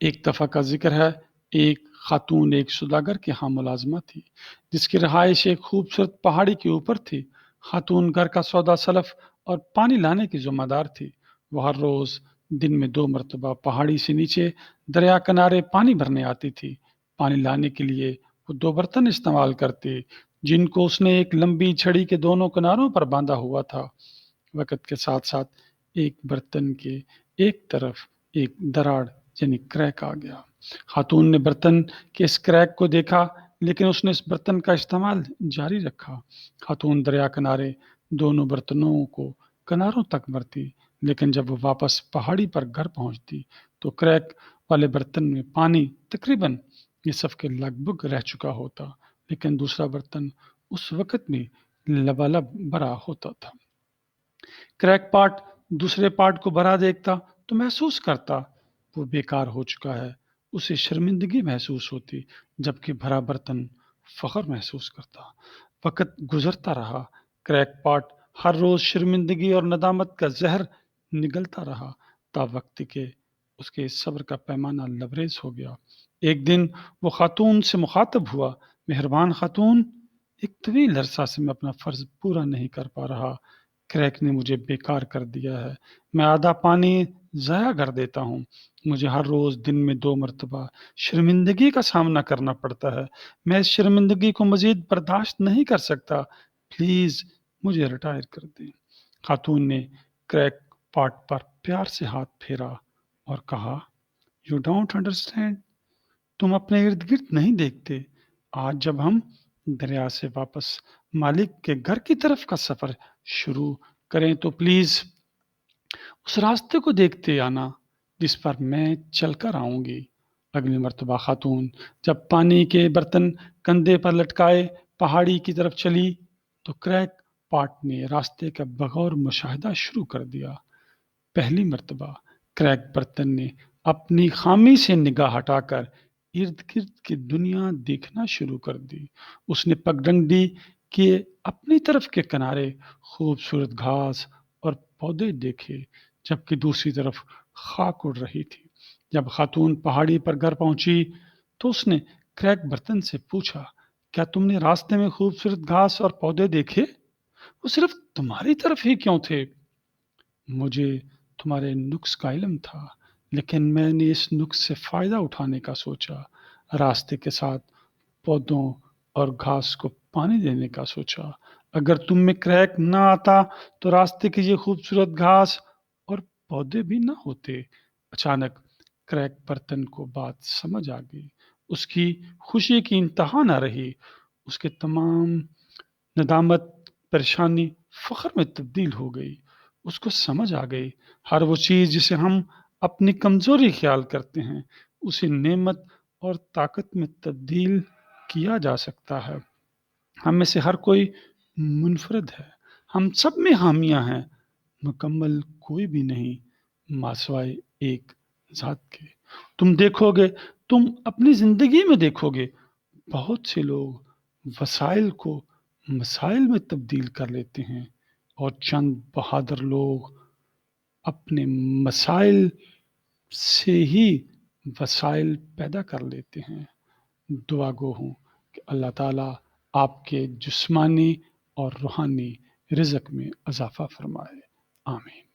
ایک دفعہ کا ذکر ہے، ایک خاتون ایک سوداگر کے ہاں ملازمہ تھی، جس کی رہائش ایک خوبصورت پہاڑی کے اوپر تھی۔ خاتون گھر کا سودا سلف اور پانی لانے کی ذمہ دار تھی۔ وہ ہر روز دن میں 2 مرتبہ پہاڑی سے نیچے دریا کنارے پانی بھرنے آتی تھی۔ پانی لانے کے لیے وہ 2 برتن استعمال کرتی، جن کو اس نے ایک لمبی چھڑی کے دونوں کناروں پر باندھا ہوا تھا۔ وقت کے ساتھ ساتھ ایک برتن کے ایک طرف ایک دراڑ یعنی کریک آ گیا۔ خاتون نے برتن کے اس کریک کو دیکھا، لیکن اس نے اس برتن کا استعمال جاری رکھا۔ خاتون دریا کنارے دونوں برتنوں کو کناروں تک بھرتی، لیکن جب وہ واپس پہاڑی پر گھر پہنچتی تو کریک والے برتن میں پانی تقریباً نصف کے لگ بھگ رہ چکا ہوتا، لیکن دوسرا برتن اس وقت بھی لبالب بھرا ہوتا تھا۔ کریک پارٹ دوسرے پارٹ کو بھرا دیکھتا تو محسوس کرتا وہ بیکار ہو چکا ہے۔ اسے شرمندگی محسوس ہوتی، جبکہ بھرا برتن فخر محسوس کرتا۔ وقت گزرتا رہا، کریک پارٹ ہر روز شرمندگی اور ندامت کا زہر نگلتا رہا، تا وقت کے اس کے صبر کا پیمانہ لبریز ہو گیا۔ ایک دن وہ خاتون سے مخاطب ہوا، مہربان خاتون، ایک طویل عرصہ سے میں اپنا فرض پورا نہیں کر پا رہا۔ کریک نے مجھے بیکار کر دیا ہے۔ میں آدھا پانی ضائع کر دیتا ہوں۔ مجھے ہر روز دن میں 2 مرتبہ شرمندگی کا سامنا کرنا پڑتا ہے۔ میں اس شرمندگی کو مزید برداشت نہیں کر سکتا۔ پلیز مجھے ریٹائر کر دیں۔ خاتون نے کریک پارٹ پر پیار سے ہاتھ پھیرا اور کہا، یو ڈونٹ انڈرسٹینڈ، تم اپنے ارد گرد نہیں دیکھتے۔ آج جب ہم دریا سے واپس مالک کے گھر کی طرف کا سفر شروع کریں تو پلیز اس راستے کو دیکھتے آنا جس پر میں چل کر آؤں گی۔ اگلی مرتبہ خاتون جب پانی کے برتن کندھے پر لٹکائے پہاڑی کی طرف چلی تو کریک پارٹ نے راستے کا بغور مشاہدہ شروع کر دیا۔ پہلی مرتبہ کریک برتن نے اپنی خامی سے نگاہ ہٹا کر ارد گرد کی دنیا دیکھنا شروع کر دی۔ اس نے پگڈنڈی کے اپنی طرف کے کنارے خوبصورت گھاس اور پودے دیکھے، جبکہ دوسری طرف خاک اڑ رہی تھی۔ جب خاتون پہاڑی پر گھر پہنچی تو اس نے کریک برتن سے پوچھا، کیا تم نے راستے میں خوبصورت گھاس اور پودے دیکھے؟ وہ صرف تمہاری طرف ہی کیوں تھے؟ مجھے تمہارے نقص کا علم تھا، لیکن میں نے اس نقص سے فائدہ اٹھانے کا سوچا۔ راستے کے ساتھ پودوں اور گھاس کو پانی دینے کا سوچا۔ اگر تم میں کریک نہ آتا تو راستے کے یہ خوبصورت گھاس اور پودے بھی نہ ہوتے۔ اچانک کریک برتن کو بات سمجھ آ گئی۔ اس کی خوشی کی انتہا نہ رہی۔ اس کے تمام ندامت، پریشانی فخر میں تبدیل ہو گئی۔ اس کو سمجھ آ گئی، ہر وہ چیز جسے ہم اپنی کمزوری خیال کرتے ہیں، اسے نعمت اور طاقت میں تبدیل کیا جا سکتا ہے۔ ہم میں سے ہر کوئی منفرد ہے، ہم سب میں حامیاں ہیں، مکمل کوئی بھی نہیں ماسوائے ایک ذات کے۔ تم دیکھو گے، تم اپنی زندگی میں دیکھو گے، بہت سے لوگ وسائل کو مسائل میں تبدیل کر لیتے ہیں، اور چند بہادر لوگ اپنے مسائل سے ہی وسائل پیدا کر لیتے ہیں۔ دعا گو ہوں کہ اللہ تعالیٰ آپ کے جسمانی اور روحانی رزق میں اضافہ فرمائے۔ آمین۔